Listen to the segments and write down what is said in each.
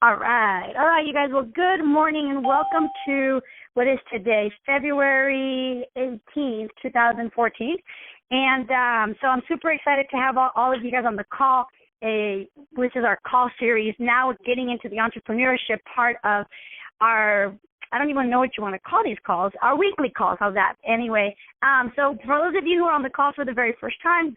All right, you guys. Well, good morning and welcome to what is today, February 18th, 2014. And so I'm super excited to have all of you guys on the call, which is our call series. Now getting into the entrepreneurship part of our, I don't even know what you want to call these calls, our weekly calls. How's that? Anyway, so for those of you who are on the call for the very first time,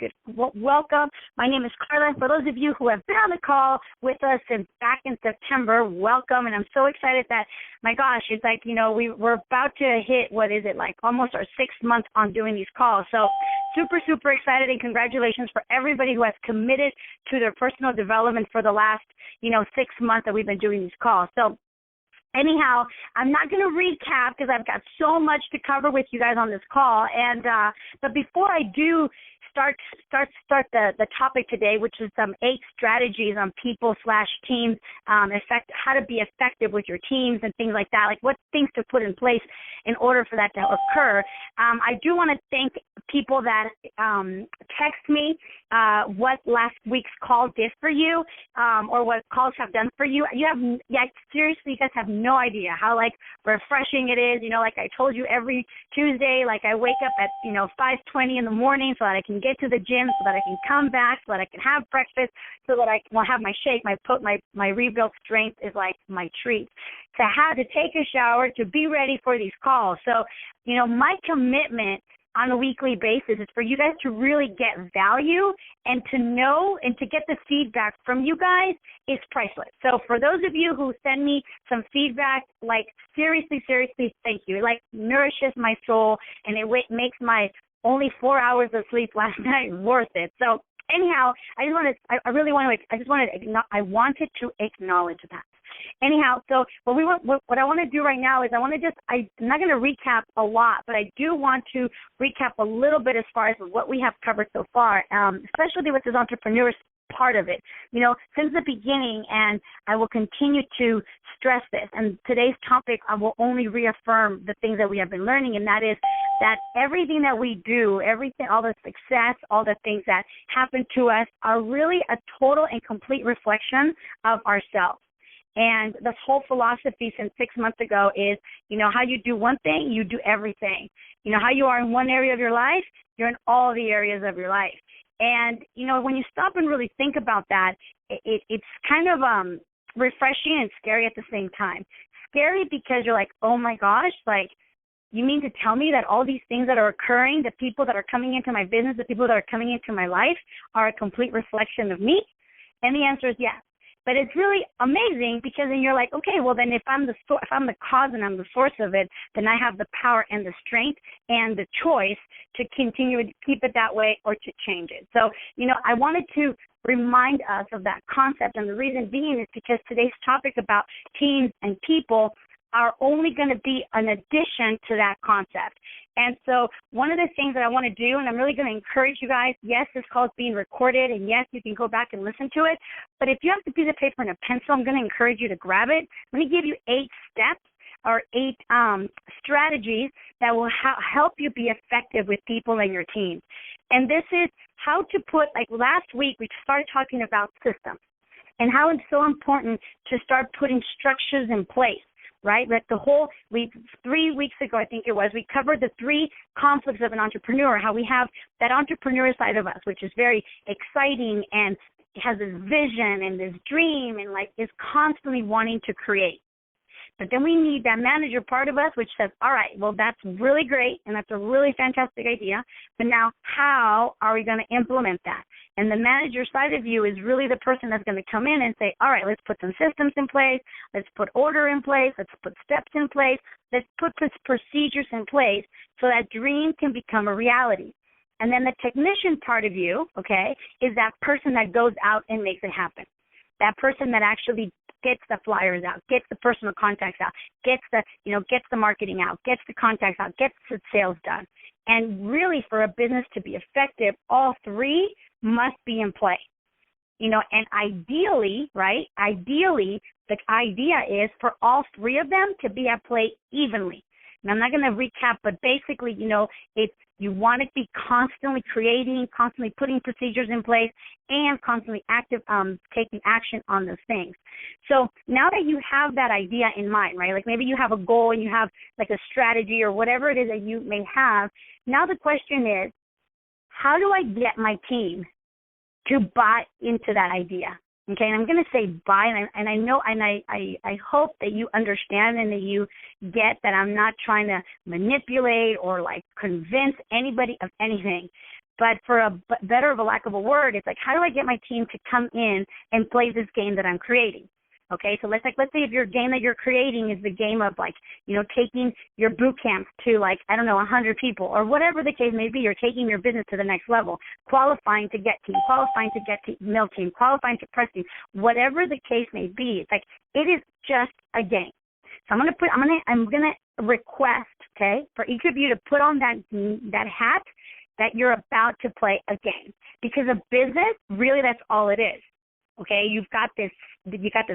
welcome. My name is Karla. For those of you who have been on the call with us since back in September, welcome. And I'm so excited that, my gosh, it's like, we're about to hit, like almost our 6th month on doing these calls. So super, super excited, and congratulations for everybody who has committed to their personal development for the last, 6 months that we've been doing these calls. So anyhow, I'm not going to recap because I've got so much to cover with you guys on this call. And but before I do start the topic today, which is some 8 strategies on people/teams, how to be effective with your teams and things like that, like what things to put in place in order for that to occur. I do want to thank people that text me what last week's call did for you, or what calls have done for you. Seriously, you guys have no idea how refreshing it is. Like I told you, every Tuesday, I wake up at 5:20 in the morning so that I can get to the gym, so that I can come back, so that I can have breakfast, so that I will have my shake, my rebuilt strength is like my treat. To have to take a shower, to be ready for these calls. So, my commitment on a weekly basis is for you guys to really get value and to know and to get the feedback from you guys is priceless. So for those of you who send me some feedback, seriously, thank you. It nourishes my soul, and it makes my only 4 hours of sleep last night worth it. So anyhow, I wanted to acknowledge that. Anyhow, so what I want to do right now is I'm not going to recap a lot, but I do want to recap a little bit as far as what we have covered so far, especially with this entrepreneurs part of it, since the beginning, and I will continue to stress this. And today's topic, I will only reaffirm the things that we have been learning, and that is that everything that we do, all the success, all the things that happen to us are really a total and complete reflection of ourselves. And the whole philosophy since 6 months ago is, how you do one thing, you do everything. How you are in one area of your life, you're in all the areas of your life. And, when you stop and really think about that, it's kind of refreshing and scary at the same time. Scary because you're like, oh, my gosh, you mean to tell me that all these things that are occurring, the people that are coming into my business, the people that are coming into my life are a complete reflection of me? And the answer is yes. But it's really amazing because then you're like, okay, well then if I'm the cause and I'm the source of it, then I have the power and the strength and the choice to continue to keep it that way or to change it. So, I wanted to remind us of that concept, and the reason being is because today's topic about teams and people are only going to be an addition to that concept. And so one of the things that I want to do, and I'm really going to encourage you guys, yes, this call is being recorded, and yes, you can go back and listen to it, but if you have a piece of paper and a pencil, I'm going to encourage you to grab it. Let me give you 8 steps or 8 strategies that will help you be effective with people and your teams. And this is how to put, last week we started talking about systems and how it's so important to start putting structures in place. Right? 3 weeks ago, I think it was, we covered the 3 conflicts of an entrepreneur, how we have that entrepreneur side of us, which is very exciting and has this vision and this dream and is constantly wanting to create. But then we need that manager part of us, which says, all right, well, that's really great, and that's a really fantastic idea, but now how are we going to implement that? And the manager side of you is really the person that's going to come in and say, all right, let's put some systems in place, let's put order in place, let's put steps in place, let's put procedures in place so that dream can become a reality. And then the technician part of you, okay, is that person that goes out and makes it happen. That person that actually gets the flyers out, gets the personal contacts out, gets the marketing out, gets the contacts out, gets the sales done. And really, for a business to be effective, all 3 must be in play. And ideally, the idea is for all 3 of them to be at play evenly. And I'm not going to recap, but basically, it's you want to be constantly creating, constantly putting procedures in place, and constantly taking action on those things. So now that you have that idea in mind, right? Like maybe you have a goal and you have like a strategy or whatever it is that you may have. Now the question is, how do I get my team to buy into that idea? Okay, and I'm going to say buy, and I know, and I hope that you understand and that you get that I'm not trying to manipulate or like convince anybody of anything. But for a better of a lack of a word, it's like, how do I get my team to come in and play this game that I'm creating? Okay, so let's say if your game that you're creating is the game of like, taking your boot camp to like, 100 people or whatever the case may be, you're taking your business to the next level, qualifying to get team, qualifying to get male team, qualifying to press team, whatever the case may be. It's like, it is just a game. So I'm going to request, okay, for each of you to put on that hat that you're about to play a game, because a business, really, that's all it is. Okay, you got this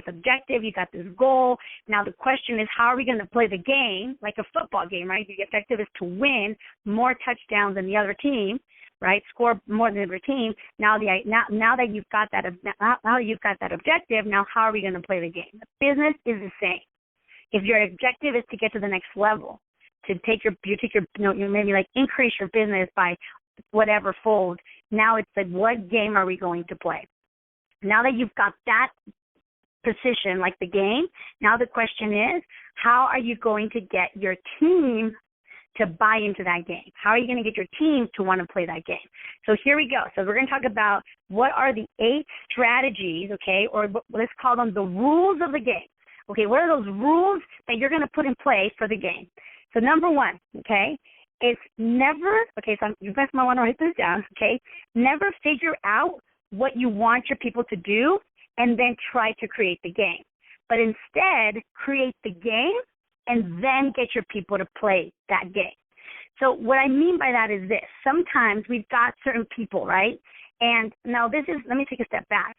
objective, you got this goal. Now the question is, how are we going to play the game, like a football game, right? The objective is to win more touchdowns than the other team, right? Score more than the other team. Now that you've got that objective, now how are we going to play the game? The business is the same. If your objective is to get to the next level, to maybe like increase your business by whatever fold, now it's like, what game are we going to play? Now that you've got that position, like the game, now the question is, how are you going to get your team to buy into that game? How are you going to get your team to want to play that game? So here we go. So we're going to talk about what are the 8 strategies, okay, or let's call them the rules of the game. Okay, what are those rules that you're going to put in place for the game? So number 1, okay, is never, okay, so you guys might want to write this down, okay, never figure out what you want your people to do and then try to create the game. But instead, create the game and then get your people to play that game. So what I mean by that is this. Sometimes we've got certain people, right? And now let me take a step back.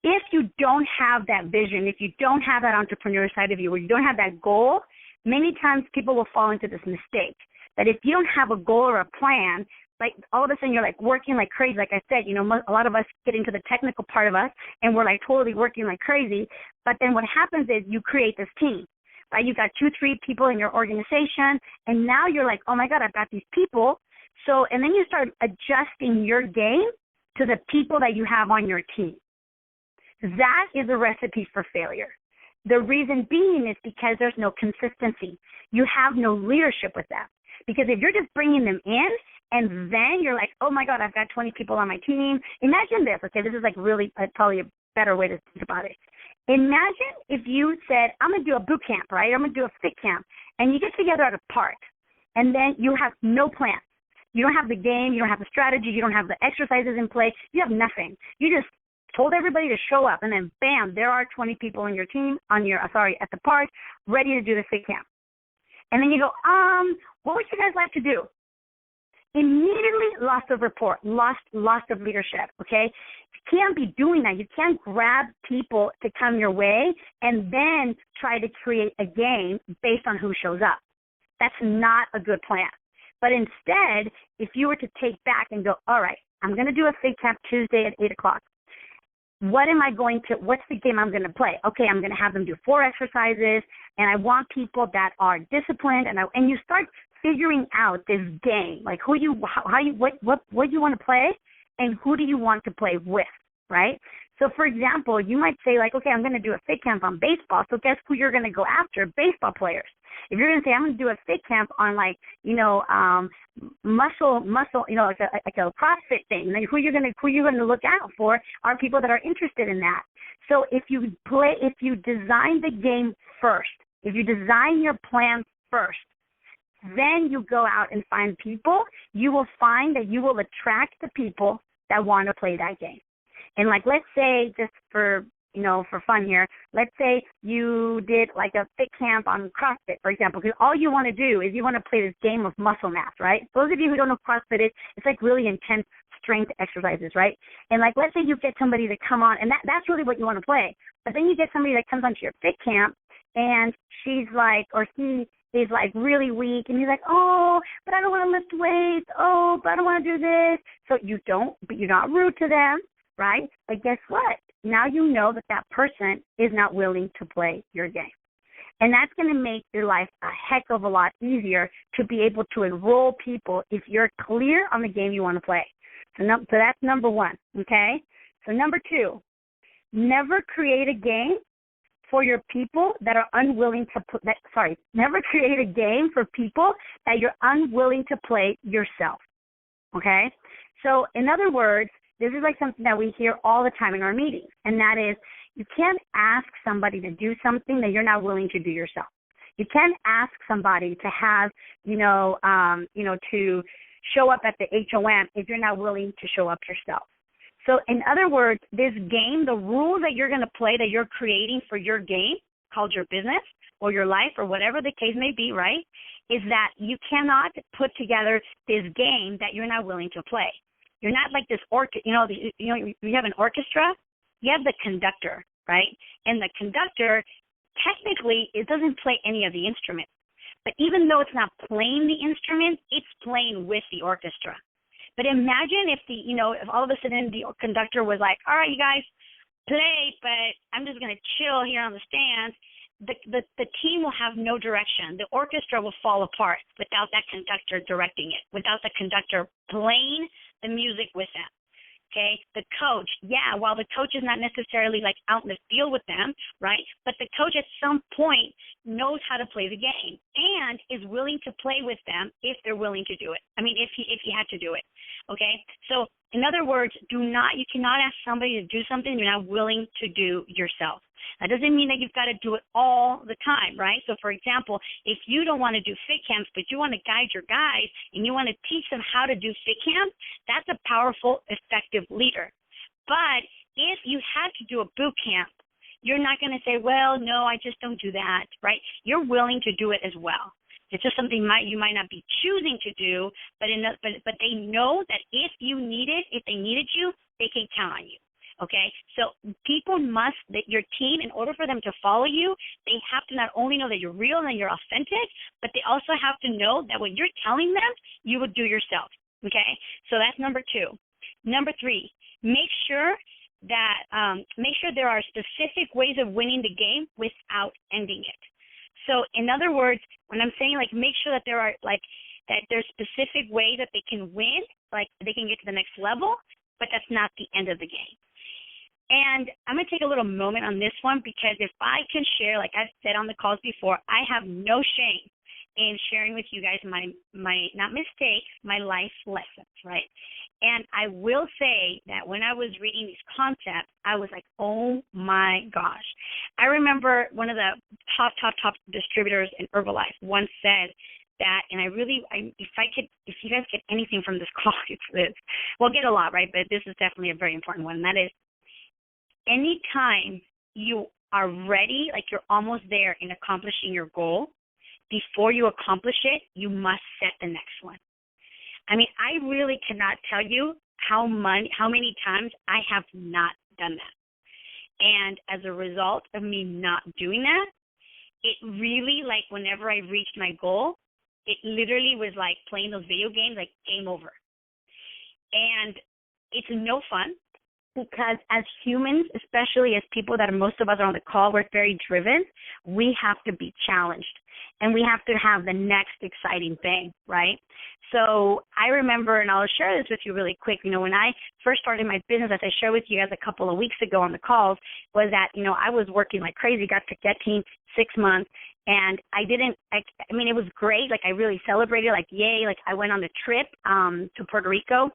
If you don't have that vision, if you don't have that entrepreneur side of you, or you don't have that goal, many times people will fall into this mistake, that if you don't have a goal or a plan, like all of a sudden you're like working like crazy. Like I said, a lot of us get into the technical part of us and we're like totally working like crazy. But then what happens is you create this team, right? You got 2-3 people in your organization, and now you're like, oh my God, I've got these people. So, and then you start adjusting your game to the people that you have on your team. That is a recipe for failure. The reason being is because there's no consistency. You have no leadership with them. Because if you're just bringing them in, and then you're like, oh, my God, I've got 20 people on my team. Imagine this, okay? This is like really probably a better way to think about it. Imagine if you said, I'm going to do a boot camp, right? I'm going to do a fit camp. And you get together at a park, and then you have no plan. You don't have the game. You don't have the strategy. You don't have the exercises in place. You have nothing. You just told everybody to show up, and then, bam, there are 20 people on your team, at the park, ready to do the fit camp. And then you go, what would you guys like to do? Immediately loss of rapport, loss of leadership, okay? You can't be doing that. You can't grab people to come your way and then try to create a game based on who shows up. That's not a good plan. But instead, if you were to take back and go, all right, I'm going to do a fit camp Tuesday at 8 o'clock. What's the game I'm going to play? Okay, I'm going to have them do 4 exercises, and I want people that are disciplined, and you start figuring out this game, like what you want to play and who do you want to play with, right? So, for example, you might say, like, okay, I'm going to do a fit camp on baseball, so guess who you're going to go after? Baseball players. If you're going to say, I'm going to do a fit camp on, like, muscle, like a CrossFit thing, like who you're going to look out for are people that are interested in that. So if you design the game first, if you design your plan first, then you go out and find people, you will find that you will attract the people that want to play that game. And like, let's say, just for fun here, let's say you did like a fit camp on CrossFit, for example, because all you want to do is you want to play this game of muscle mass, right? Those of you who don't know CrossFit is, it's like really intense strength exercises, right? And like, let's say you get somebody to come on, and that's really what you want to play. But then you get somebody that comes onto your fit camp, and she's like, or he is like really weak, and he's like, oh, but I don't want to lift weights. Oh, but I don't want to do this. So but you're not rude to them, right? But guess what? Now you know that person is not willing to play your game. And that's going to make your life a heck of a lot easier to be able to enroll people if you're clear on the game you want to play. So that's number one, okay? So number two, never create a game for your people that are unwilling to never create a game for people that you're unwilling to play yourself, okay? So in other words, this is like something that we hear all the time in our meetings, and that is, you can't ask somebody to do something that you're not willing to do yourself. You can't ask somebody to have, to show up at the HOM if you're not willing to show up yourself. So in other words, this game, the rules that you're going to play, that you're creating for your game, called your business or your life or whatever the case may be, right, is that you cannot put together this game that you're not willing to play. You're not like this you have an orchestra. You have the conductor, right? And the conductor, technically, it doesn't play any of the instruments. But even though it's not playing the instrument, it's playing with the orchestra. But imagine if if all of a sudden the conductor was like, all right, you guys, play, but I'm just going to chill here on the stands. The team will have no direction. The orchestra will fall apart without that conductor directing it, without the conductor playing the music with them. Okay, the coach, while the coach is not necessarily like out in the field with them, right? But the coach at some point knows how to play the game and is willing to play with them if they're willing to do it. I mean, if he had to do it. Okay, so in other words, you cannot ask somebody to do something you're not willing to do yourself. That doesn't mean that you've got to do it all the time, right? So, for example, if you don't want to do fit camps, but you want to guide your guys and you want to teach them how to do fit camps, that's a powerful, effective leader. But if you had to do a boot camp, you're not going to say, well, no, I just don't do that, right? You're willing to do it as well. It's just something you might not be choosing to do, but they know that if they needed you, they can count on you. Okay, so people your team, in order for them to follow you, they have to not only know that you're real and that you're authentic, but they also have to know that what you're telling them, you would do yourself. Okay, so that's number two. Number three, make sure there are specific ways of winning the game without ending it. So in other words, when I'm saying like make sure that there's specific ways that they can win, like they can get to the next level, but that's not the end of the game. And I'm going to take a little moment on this one because if I can share, like I've said on the calls before, I have no shame in sharing with you guys my not mistakes, my life lessons, right? And I will say that when I was reading these concepts, I was like, oh my gosh. I remember one of the top distributors in Herbalife once said that, and if you guys get anything from this call, it's this. We'll get a lot, right? But this is definitely a very important one, and that is, anytime you are ready, like you're almost there in accomplishing your goal, before you accomplish it, you must set the next one. I mean, I really cannot tell you how many times I have not done that. And as a result of me not doing that, it really, like whenever I reached my goal, it literally was like playing those video games, like game over. And it's no fun. Because as humans, especially as people that most of us are on the call, we're very driven. We have to be challenged, and we have to have the next exciting thing, right? So I remember, and I'll share this with you really quick, when I first started my business, as I shared with you guys a couple of weeks ago on the calls, was that, I was working like crazy, got to Get Team 6 months, and it was great. Like I really celebrated, like yay, like I went on the trip to Puerto Rico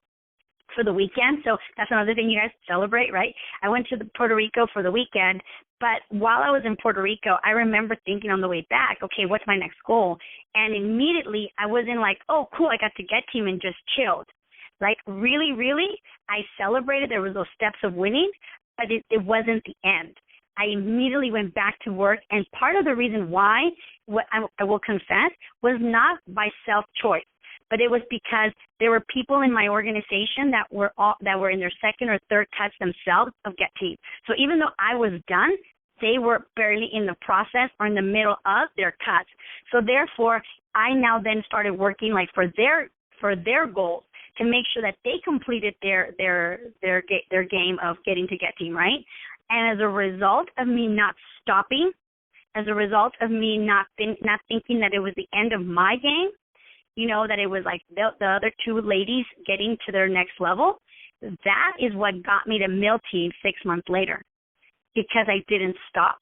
for the weekend. So that's another thing you guys celebrate, right? I went to Puerto Rico for the weekend, but while I was in Puerto Rico, I remember thinking on the way back, okay, what's my next goal? And immediately I wasn't like, oh, cool, I got to Get Team and just chilled. Like really, I celebrated. There was those steps of winning, but it wasn't the end. I immediately went back to work, and part of the reason why, what I will confess, was not by self-choice. But it was because there were people in my organization that were in their second or third cuts themselves of Get Team. So even though I was done, they were barely in the process or in the middle of their cuts. So therefore, I now then started working like for their goals to make sure that they completed their game of getting to get team, right? And as a result of me not stopping, as a result of me not thinking that it was the end of my game, that it was like the other two ladies getting to their next level, that is what got me to Mill Team 6 months later, because I didn't stop.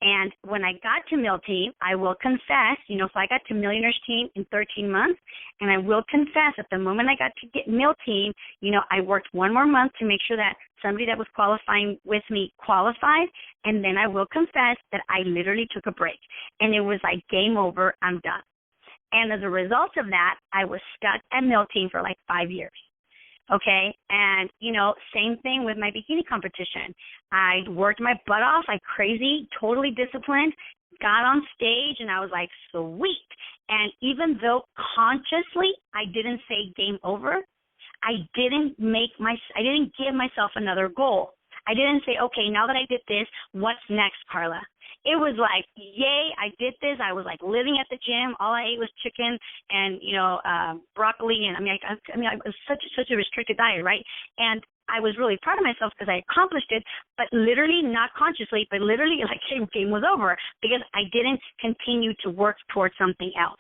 And when I got to Mill Team, I will confess, so I got to Millionaires Team in 13 months, and I will confess at the moment I got to get Mill Team, I worked one more month to make sure that somebody that was qualifying with me qualified, and then I will confess that I literally took a break, and it was like game over, I'm done. And as a result of that, I was stuck at Mill Team for like 5 years. Okay, and, same thing with my bikini competition. I worked my butt off like crazy, totally disciplined, got on stage, and I was like, sweet. And even though consciously I didn't say game over, I didn't give myself another goal. I didn't say, okay, now that I did this, what's next, Karla? It was like, yay, I did this. I was like living at the gym. All I ate was chicken and, broccoli. And I was such a restricted diet, right? And I was really proud of myself because I accomplished it, but literally not consciously, but literally like game was over because I didn't continue to work towards something else.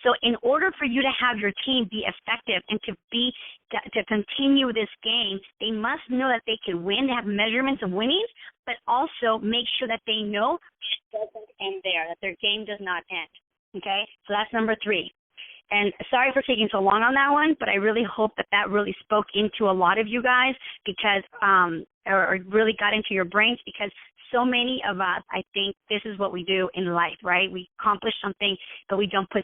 So in order for you to have your team be effective and to continue this game, they must know that they can win. They have measurements of winning, but also make sure that they know it doesn't end there, that their game does not end. Okay? So that's number 3. And sorry for taking so long on that one, but I really hope that really spoke into a lot of you guys because, or really got into your brains because so many of us, I think this is what we do in life, right? We accomplish something, but we don't put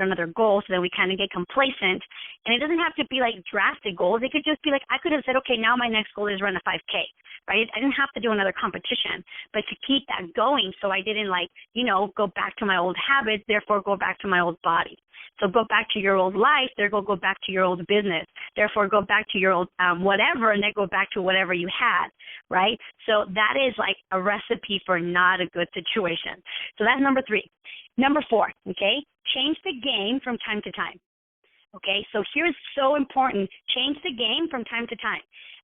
another goal, so then we kind of get complacent. And it doesn't have to be like drastic goals. It could just be like, I could have said, okay, now my next goal is run a 5K, right? I didn't have to do another competition, but to keep that going so I didn't go back to my old habits, therefore go back to my old body. So go back to your old life, therefore go back to your old business, therefore go back to your old whatever, and then go back to whatever you had, right? So that is like a recipe for not a good situation. So that's number 3. Number 4, okay, change the game from time to time. Okay, so here's so important, change the game from time to time.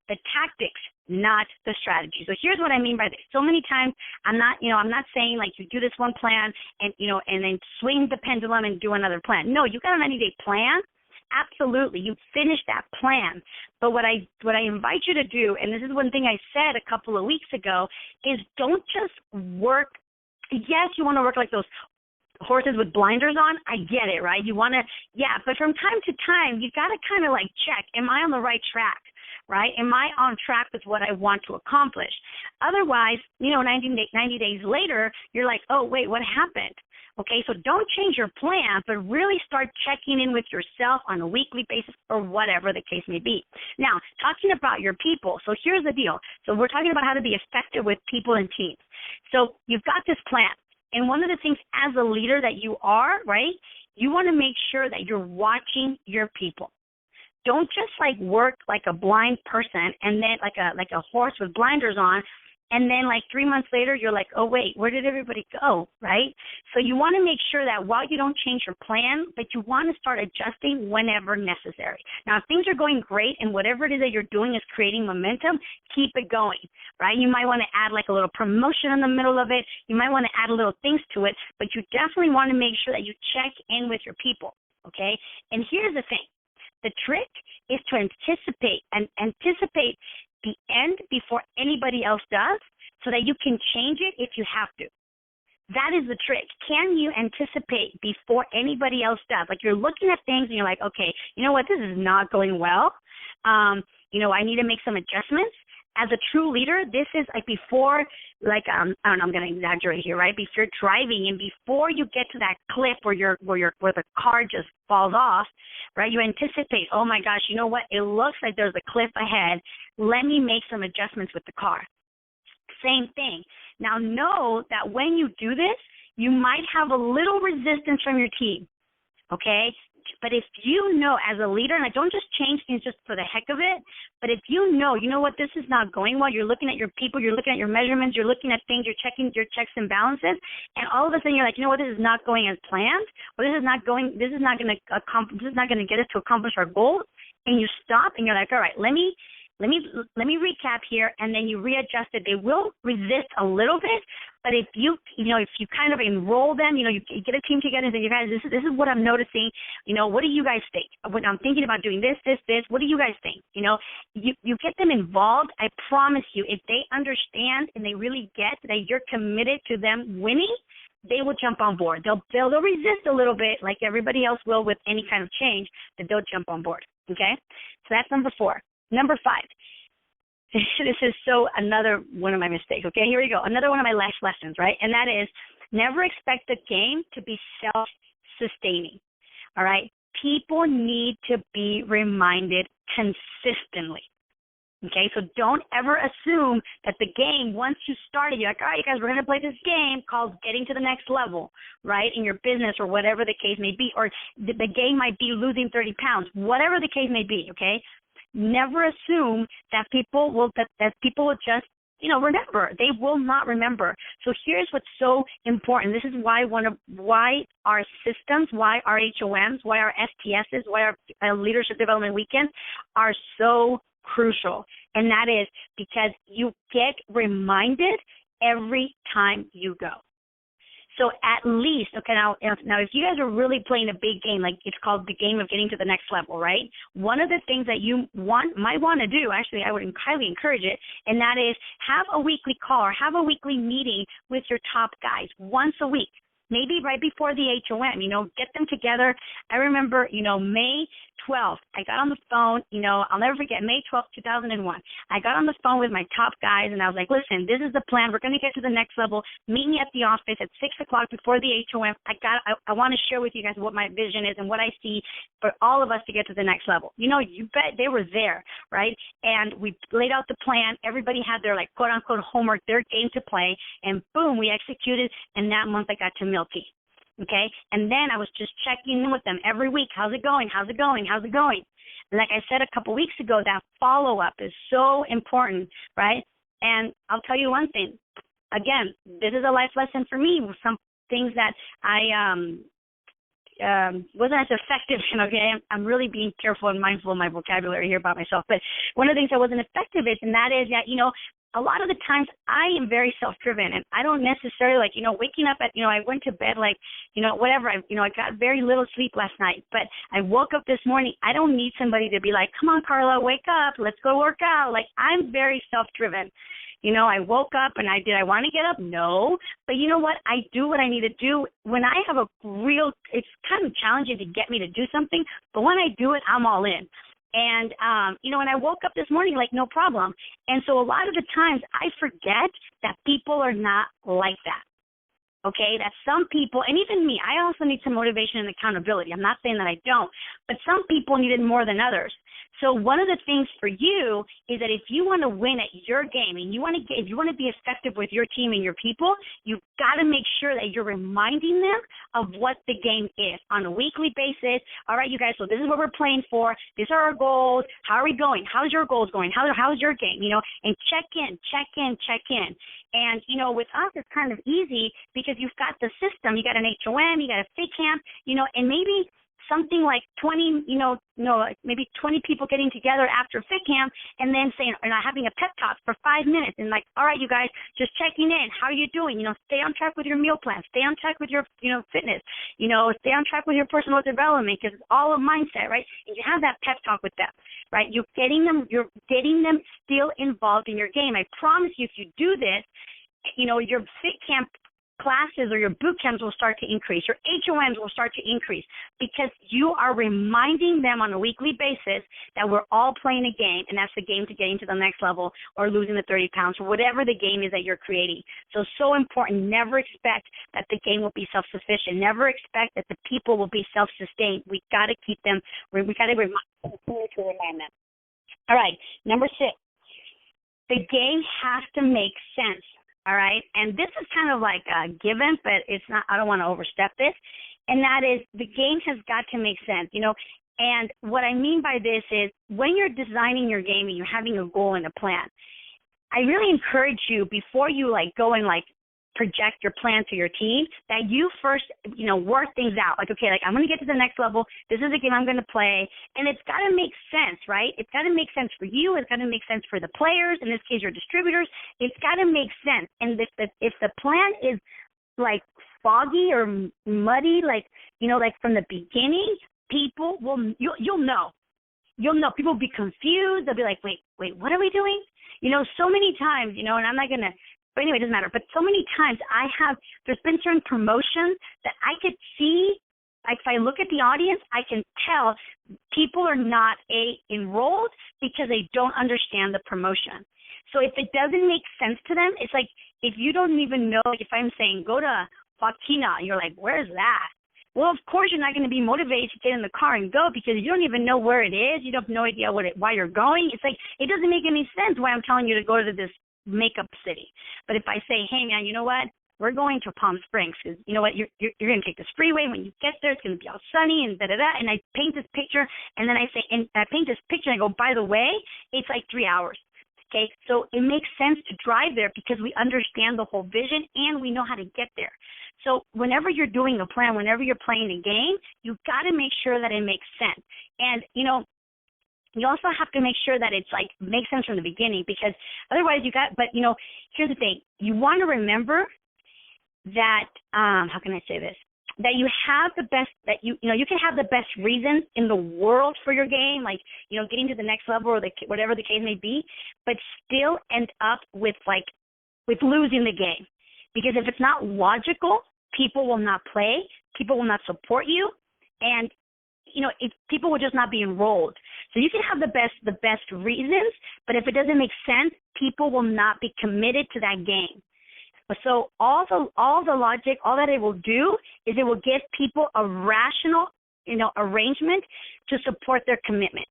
The tactics, not the strategy. So here's what I mean by this. So many times I'm not saying like you do this one plan and, and then swing the pendulum and do another plan. No, you got a 90-day plan. Absolutely. You finish that plan. But what I invite you to do, and this is one thing I said a couple of weeks ago, is don't just work. Yes, you want to work like those horses with blinders on. I get it, right? You want to, but from time to time, you got to kind of like check, am I on the right track? Right? Am I on track with what I want to accomplish? Otherwise, 90 days later, you're like, oh, wait, what happened? Okay, so don't change your plan, but really start checking in with yourself on a weekly basis or whatever the case may be. Now, talking about your people, so here's the deal. So we're talking about how to be effective with people and teams. So you've got this plan. And one of the things as a leader that you are, right, you want to make sure that you're watching your people. Don't just like work like a blind person and then like a horse with blinders on, and then like 3 months later you're like, oh wait, where did everybody go, right? So you want to make sure that while you don't change your plan, but you want to start adjusting whenever necessary. Now, if things are going great and whatever it is that you're doing is creating momentum, keep it going, right? You might want to add like a little promotion in the middle of it. You might want to add little things to it, but you definitely want to make sure that you check in with your people, okay? And here's the thing. The trick is to anticipate the end before anybody else does so that you can change it if you have to. That is the trick. Can you anticipate before anybody else does? Like you're looking at things and you're like, okay, you know what, this is not going well. I need to make some adjustments. As a true leader, this is like before, like, I don't know, I'm going to exaggerate here, right? If you're driving and before you get to that cliff where the car just falls off, right? You anticipate, oh my gosh, you know what? It looks like there's a cliff ahead. Let me make some adjustments with the car. Same thing. Now know that when you do this, you might have a little resistance from your team, okay? But if you know as a leader, and I don't just change things just for the heck of it, but if you know what, this is not going well, you're looking at your people, you're looking at your measurements, you're looking at things, you're checking your checks and balances, and all of a sudden you're like, what, this is not going as planned, or this is not going to get us to accomplish our goals, and you stop and you're like, all right, let me recap here, and then you readjust it. They will resist a little bit, but if you kind of enroll them, you get a team together and say, you guys, this is what I'm noticing. What do you guys think? When I'm thinking about doing this, what do you guys think? You get them involved. I promise you, if they understand and they really get that you're committed to them winning, they will jump on board. They'll resist a little bit, like everybody else will with any kind of change, but they'll jump on board. Okay, so that's number 4. Number 5. This is another one of my mistakes. Okay, here we go. Another one of my last lessons, right? And that is never expect the game to be self-sustaining. All right? People need to be reminded consistently. Okay, so don't ever assume that the game, once you started, you're like, all right, you guys, we're going to play this game called getting to the next level, right, in your business or whatever the case may be, or the game might be losing 30 pounds, whatever the case may be, okay? Never assume that people will just remember. They will not remember. So here's what's so important. This is why why our systems, why our HOMs, why our STSs, why our leadership development weekends are so crucial. And that is because you get reminded every time you go. So at least, okay, now if you guys are really playing a big game, like it's called the game of getting to the next level, right? One of the things that you might want to do, actually, I would highly encourage it, and that is have a weekly call or have a weekly meeting with your top guys once a week. Maybe right before the HOM, get them together. I remember, May 12th, I got on the phone, I'll never forget, May 12th, 2001. I got on the phone with my top guys, and I was like, listen, this is the plan. We're going to get to the next level. Meet me at the office at 6 o'clock before the HOM. I want to share with you guys what my vision is and what I see for all of us to get to the next level. You bet they were there, right? And we laid out the plan. Everybody had their, quote-unquote homework, their game to play, and boom, we executed, and that month I got to milk tea. Okay, and then I was just checking in with them every week. How's it going? How's it going? How's it going? And like I said a couple weeks ago, that follow-up is so important, right? And I'll tell you one thing. Again, this is a life lesson for me. Some things that I wasn't as effective in, okay? I'm really being careful and mindful of my vocabulary here about myself. But one of the things I wasn't effective in, and that is that, a lot of the times I am very self-driven, and I don't necessarily waking up at, I went to bed whatever. I got very little sleep last night, but I woke up this morning. I don't need somebody to be like, come on, Karla, wake up, let's go work out. I'm very self-driven. I woke up and I want to get up? No. But you know what? I do what I need to do. When I have it's kind of challenging to get me to do something, but when I do it, I'm all in. And, and I woke up this morning no problem. And so a lot of the times I forget that people are not like that. Okay, that some people, and even me, I also need some motivation and accountability. I'm not saying that I don't, but some people need it more than others. So one of the things for you is that if you want to win at your game and if you want to be effective with your team and your people, you've got to make sure that you're reminding them of what the game is on a weekly basis. All right, you guys, so this is what we're playing for. These are our goals. How are we going? How's your goals going? How's your game? And check in. And, with us, it's kind of easy because you've got the system. You got an HOM, you got a fit camp, and maybe something like 20, maybe 20 people getting together after fit camp and then saying, and having a pep talk for 5 minutes and all right, you guys, just checking in. How are you doing? Stay on track with your meal plan. Stay on track with your, fitness. Stay on track with your personal development because it's all a mindset, right? And you have that pep talk with them, right? You're getting them still involved in your game. I promise you, if you do this, your fit camp classes or your boot camps will start to increase. Your HOMs will start to increase because you are reminding them on a weekly basis that we're all playing a game, and that's the game to getting to the next level or losing the 30 pounds or whatever the game is that you're creating. So important. Never expect that the game will be self-sufficient. Never expect that the people will be self-sustained. We got to keep them. We got to remind them. All right, number 6. The game has to make sense. All right, and this is kind of like a given, but it's not. I don't want to overstep this. and that is the game has got to make sense, And what I mean by this is when you're designing your game and you're having a goal and a plan, I really encourage you before you go and project your plan to your team that you first, work things out. I'm going to get to the next level. This is the game I'm going to play. And it's got to make sense, right? It's got to make sense for you. It's got to make sense for the players. In this case, your distributors. It's got to make sense. And if the plan is foggy or muddy, from the beginning, people will, you'll know. You'll know. People will be confused. They'll be like, wait, what are we doing? So many times, and I'm not going to, but anyway, it doesn't matter. But so many times there's been certain promotions that I could see, if I look at the audience, I can tell people are not enrolled because they don't understand the promotion. So if it doesn't make sense to them, it's like if you don't even know, if I'm saying go to Joaquina, you're like, where's that? Well, of course you're not going to be motivated to get in the car and go because you don't even know where it is. You have no idea why you're going. It's like it doesn't make any sense why I'm telling you to go to this makeup city. But if I say, hey man, you know what? We're going to Palm Springs because you know what? You're going to take this freeway. When you get there, it's going to be all sunny and da-da-da. And I paint this picture and then I say, and I paint this picture and I go, by the way, it's like 3 hours. Okay, so it makes sense to drive there because we understand the whole vision and we know how to get there. So whenever you're doing a plan, whenever you're playing a game, you've got to make sure that it makes sense. And, you also have to make sure that it's makes sense from the beginning because otherwise here's the thing. You want to remember that, how can I say this? That you have the best, that you can have the best reasons in the world for your game, getting to the next level or whatever the case may be, but still end up with losing the game. Because if it's not logical, people will not play, people will not support you, and people will just not be enrolled. So you can have the best reasons, but if it doesn't make sense, people will not be committed to that game. So all the logic, all that it will do is it will give people a rational, arrangement to support their commitment.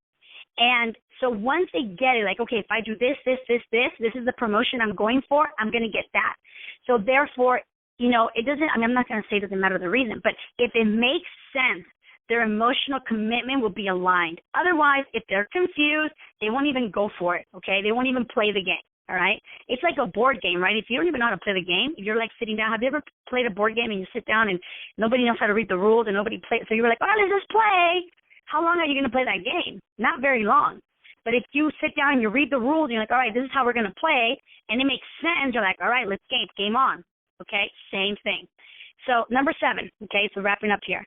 And so once they get it, okay, if I do this is the promotion I'm going for, I'm going to get that. So therefore, it doesn't, I'm not going to say it doesn't matter the reason, but if it makes sense, their emotional commitment will be aligned. Otherwise, if they're confused, they won't even go for it, okay? They won't even play the game. All right? It's like a board game, right? If you don't even know how to play the game, if you're sitting down, have you ever played a board game and you sit down and nobody knows how to read the rules and nobody plays, so you're like, oh, let's just play. How long are you going to play that game? Not very long. But if you sit down and you read the rules and you're like, all right, this is how we're going to play, and it makes sense, you're like, all right, let's game on. Okay? Same thing. So number 7, okay, so wrapping up here.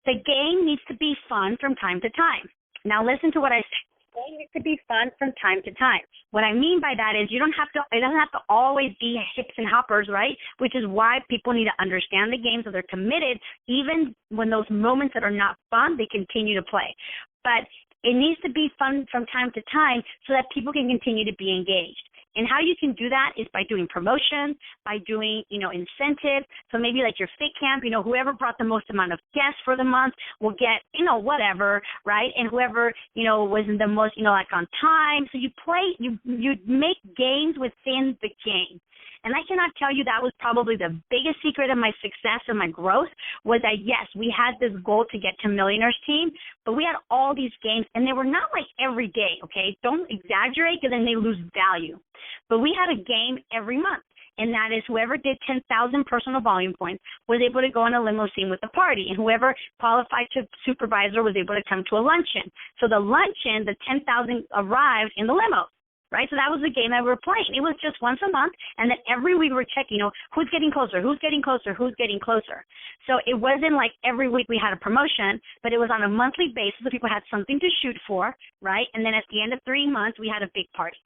The game needs to be fun from time to time. Now listen to what I say. It needs to be fun from time to time. What I mean by that is it doesn't have to always be hips and hoppers, right? Which is why people need to understand the game so they're committed. Even when those moments that are not fun, they continue to play. But it needs to be fun from time to time so that people can continue to be engaged. And how you can do that is by doing promotions, by doing, incentives. So maybe your fit camp, whoever brought the most amount of guests for the month will get, whatever, right? And whoever, was the most, on time. So you make games within the game. And I cannot tell you that was probably the biggest secret of my success and my growth was that, yes, we had this goal to get to Millionaires Team, but we had all these games, and they were not every day, okay? Don't exaggerate because then they lose value. But we had a game every month, and that is whoever did 10,000 personal volume points was able to go on a limousine with the party, and whoever qualified to supervisor was able to come to a luncheon. So the luncheon, the 10,000 arrived in the limo. Right? So that was the game that we were playing. It was just once a month, and then every week we were checking, who's getting closer, who's getting closer, who's getting closer. So it wasn't every week we had a promotion, but it was on a monthly basis so people had something to shoot for, right? And then at the end of 3 months, we had a big party.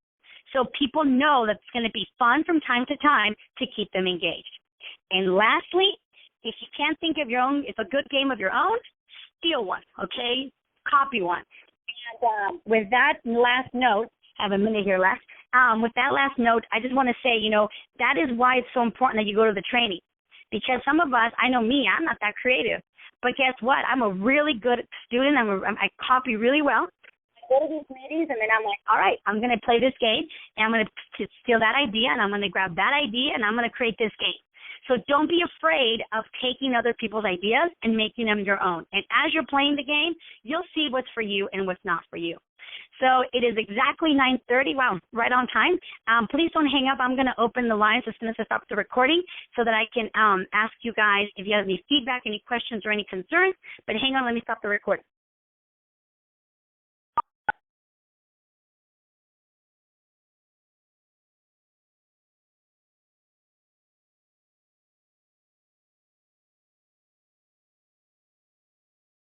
So people know that it's going to be fun from time to time to keep them engaged. And lastly, if you can't think of your own, if a good game of your own, steal one, okay? Copy one. And with that last note, I have a minute here left. With that last note, I just want to say, that is why it's so important that you go to the training. Because some of us, I know me, I'm not that creative. But guess what? I'm a really good student. I copy really well. I go to these meetings, and then I'm like, all right, I'm going to play this game, and I'm going to steal that idea, and I'm going to grab that idea, and I'm going to create this game. So don't be afraid of taking other people's ideas and making them your own. And as you're playing the game, you'll see what's for you and what's not for you. So it is exactly 9:30. Wow, right on time. Please don't hang up. I'm going to open the lines as soon as I stop the recording so that I can ask you guys if you have any feedback, any questions, or any concerns. But hang on, let me stop the recording.